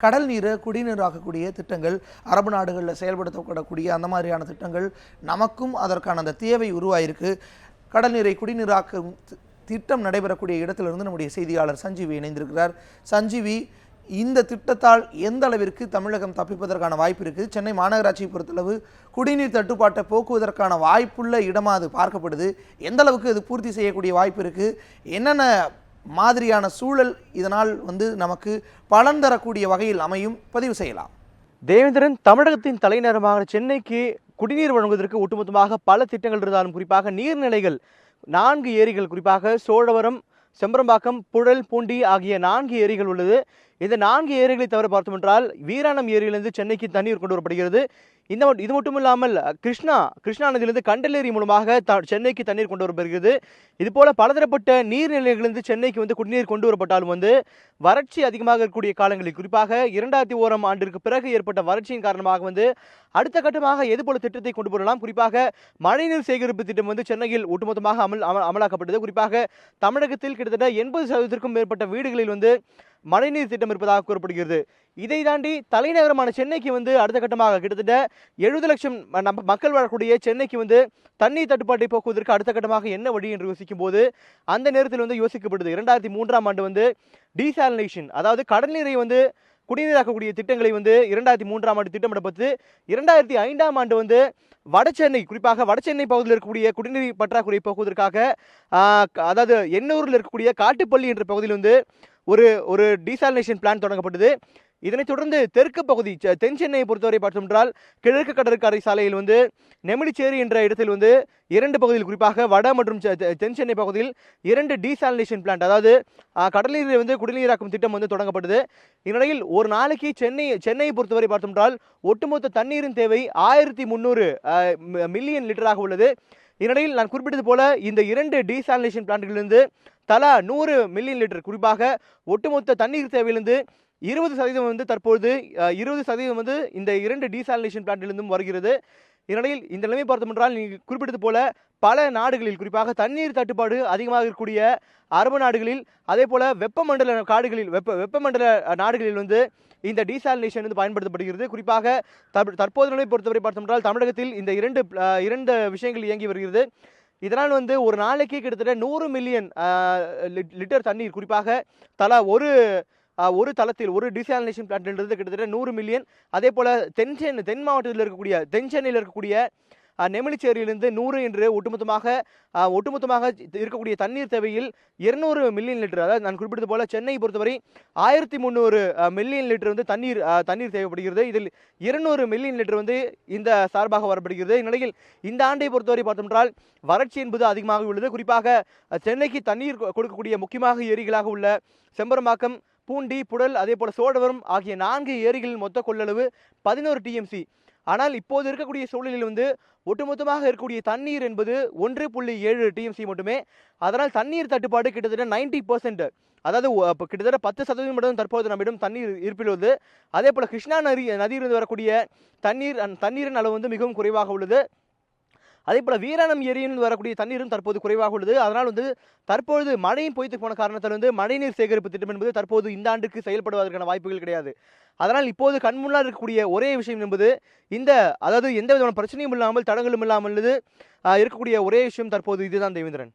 கடல் நீரை குடிநீராக்கக்கூடிய திட்டங்கள், அரபு நாடுகளில் செயல்படுத்தப்படக்கூடிய அந்த மாதிரியான திட்டங்கள் நமக்கும் அதற்கான அந்த தேவை உருவாயிருக்கு. கடல் நீரை குடிநீராக்கும் திட்டம் நடைபெறக்கூடிய இடத்திலிருந்து நம்முடைய செய்தியாளர் சஞ்சீவி இணைந்திருக்கிறார். சஞ்சீவி, இந்த திட்டத்தால் எந்த அளவிற்கு தமிழகம் தப்பிப்பதற்கான வாய்ப்பு இருக்குது? சென்னை மாநகராட்சியை பொறுத்தளவு குடிநீர் தட்டுப்பாட்டை போக்குவதற்கான வாய்ப்புள்ள இடமா அது பார்க்கப்படுது? எந்த அளவுக்கு அது பூர்த்தி செய்யக்கூடிய வாய்ப்பு இருக்குது? என்னென்ன மாதிரியான சூழல் இதனால் நமக்கு பலன் தரக்கூடிய வகையில் அமையும் பதிவு செய்யலாம்? தேவேந்திரன், தமிழகத்தின் தலைநகரமாக சென்னைக்கு குடிநீர் வழங்குவதற்கு ஒட்டுமொத்தமாக பல திட்டங்கள் இருந்தாலும் குறிப்பாக நீர்நிலைகள் 4 ஏரிகள், குறிப்பாக சோழவரம், செம்பரம்பாக்கம், புழல், பூண்டி ஆகிய 4 ஏரிகள் உள்ளது. இந்த 4 ஏரிகளை தவிர பார்த்தோம் என்றால் வீராணம் ஏரியிலிருந்து சென்னைக்கு தண்ணீர் கொண்டு வரப்படுகிறது. இது மட்டும் இல்லாமல் கிருஷ்ணா நதியிலிருந்து கண்டலேரி மூலமாக சென்னைக்கு தண்ணீர் கொண்டு வரப்படுகிறது. இதுபோல பலதரப்பட்ட நீர்நிலைகளிலிருந்து சென்னைக்கு குடிநீர் கொண்டு வரப்பட்டாலும் வறட்சி அதிகமாக இருக்கக்கூடிய காலங்களில், குறிப்பாக 2001ஆம் ஆண்டிற்கு பிறகு ஏற்பட்ட வறட்சியின் காரணமாக அடுத்த கட்டமாக எது போல திட்டத்தை கொண்டு வரலாம். குறிப்பாக மழைநீர் சேகரிப்பு திட்டம் சென்னையில் ஒட்டுமொத்தமாக அமலாக்கப்பட்டது. குறிப்பாக தமிழகத்தில் கிட்டத்தட்ட 80% மேற்பட்ட வீடுகளில் மழைநீர் திட்டம் இருப்பதாக கூறப்படுகிறது. இதை தாண்டி தலைநகரமான சென்னைக்கு அடுத்த கட்டமாக கிட்டத்தட்ட 70 லட்சம் மக்கள் வாழக்கூடிய சென்னைக்கு தண்ணீர் தட்டுப்பாட்டை போக்குவதற்கு அடுத்த கட்டமாக என்ன வழி என்று யோசிக்கும் போது அந்த நேரத்தில் யோசிக்கப்படுது 2003ஆம் ஆண்டு டீசாலினேஷன், அதாவது கடல் நீரை குடிநீராக்கக்கூடிய திட்டங்களை 2003ஆம் ஆண்டு திட்டமிடப்பட்டு 2005ஆம் ஆண்டு வடசென்னை, குறிப்பாக வடசென்னை பகுதியில் இருக்கக்கூடிய குடிநீர் பற்றாக்குறை போக்குவதற்காக அதாவது எண்ணூரில் இருக்கக்கூடிய காட்டுப்பள்ளி என்ற பகுதியில் ஒரு டீசாலினேஷன் பிளான் தொடங்கப்பட்டது. இதனைத் தொடர்ந்து தெற்கு பகுதி தென் சென்னையை பொறுத்தவரை பார்த்தோம் என்றால் கிழக்கு கடற்கரை சாலையில் நெமிலிச்சேரி என்ற இடத்தில் 2 பகுதியில், குறிப்பாக வட மற்றும் தென் சென்னை பகுதியில் 2 டீசாலினேஷன் பிளான்ட், அதாவது கடல்நீரை குடிநீராக்கும் திட்டம் தொடங்கப்பட்டது. இந்நிலையில் ஒரு நாளைக்கு சென்னையை பொறுத்தவரை பார்த்தோம் என்றால் ஒட்டுமொத்த தண்ணீரின் தேவை 1300 மில்லியன் லிட்டராக உள்ளது. இந்நிலையில் நான் குறிப்பிட்டது போல இந்த 2 டீசாலினேஷன் பிளான்ட்களிலிருந்து தலா 100 மில்லியன் லிட்டர், குறிப்பாக ஒட்டுமொத்த தண்ணீர் தேவையிலிருந்து 20% தற்போது 20% இந்த 2 டீசாலினேஷன் பிளான்ட்டிலிருந்தும் வருகிறது. இந்நிலையில் இந்த நிலைமை பார்த்தோம் என்றால் நீங்கள் குறிப்பிட்டது போல பல நாடுகளில், குறிப்பாக தண்ணீர் தட்டுப்பாடு அதிகமாக இருக்கக்கூடிய அரபு நாடுகளில், அதே போல வெப்பமண்டல நாடுகளில் இந்த டீசாலினேஷன் பயன்படுத்தப்படுகிறது. குறிப்பாக தற்போது நிலைமை பொறுத்தவரை பார்த்தோம் என்றால் தமிழகத்தில் இந்த இரண்டு விஷயங்கள் இயங்கி வருகிறது. இதனால் ஒரு நாளைக்கு கிட்டத்தட்ட 100 மில்லியன் லிட்டர் தண்ணீர், குறிப்பாக தலா ஒரு தளத்தில் ஒரு டீசாலினேஷன் பிளான்ட் கிட்டத்தட்ட 100 மில்லியன். அதே போல தென் மாவட்டத்தில் இருக்கக்கூடிய தென் சென்னையில் இருக்கக்கூடிய நெமிலிச்சேரியிலிருந்து 100 என்று ஒட்டுமொத்தமாக இருக்கக்கூடிய தண்ணீர் தேவையில் 200 மில்லியன் லிட்டர், அதாவது நான் குறிப்பிட்டது போல சென்னையை பொறுத்தவரை 1300 மில்லியன் லிட்டர் தண்ணீர் தேவைப்படுகிறது. இதில் 200 மில்லியன் லிட்டர் இந்த சார்பாக வரப்படுகிறது. இந்நிலையில் இந்த ஆண்டை பொறுத்தவரை பார்த்தோம் என்றால் வறட்சி என்பது அதிகமாக உள்ளது. குறிப்பாக சென்னைக்கு தண்ணீர் கொடுக்கக்கூடிய முக்கியமாக ஏரிகளாக உள்ள செம்பரம்பாக்கம், பூண்டி, புழல், அதே போல சோழவரம் ஆகிய 4 ஏரிகளின் மொத்த கொள்ளளவு 11 டிஎம்சி. ஆனால் இப்போது இருக்கக்கூடிய சூழலில் ஒட்டுமொத்தமாக இருக்கக்கூடிய தண்ணீர் என்பது 1.7 டிஎம்சி மட்டுமே. அதனால் தண்ணீர் தட்டுப்பாடு கிட்டத்தட்ட 90%, அதாவது கிட்டத்தட்ட 10% மட்டும் தற்போது நம்மிடம் தண்ணீர் இருப்பில் உள்ளது. அதே போல கிருஷ்ணா நதியிலிருந்து வரக்கூடிய தண்ணீரின் அளவு மிகவும் குறைவாக உள்ளது. அதே போல வீராணம் ஏரியில் வரக்கூடிய தண்ணீரும் தற்போது குறைவாக உள்ளது. அதனால் தற்போது மழையும் பொய்த்து போன காரணத்தால் மழைநீர் சேகரிப்பு திட்டம் என்பது தற்போது இந்த ஆண்டுக்கு செயல்படுவதற்கான வாய்ப்புகள் கிடையாது. அதனால் இப்போது கண்முன்னால் இருக்கக்கூடிய ஒரே விஷயம் என்பது அதாவது எந்த விதமான பிரச்சனையும் இல்லாமல், தடங்களும் இல்லாமல் இருக்கக்கூடிய ஒரே விஷயம் தற்போது இதுதான் தேவேந்திரன்.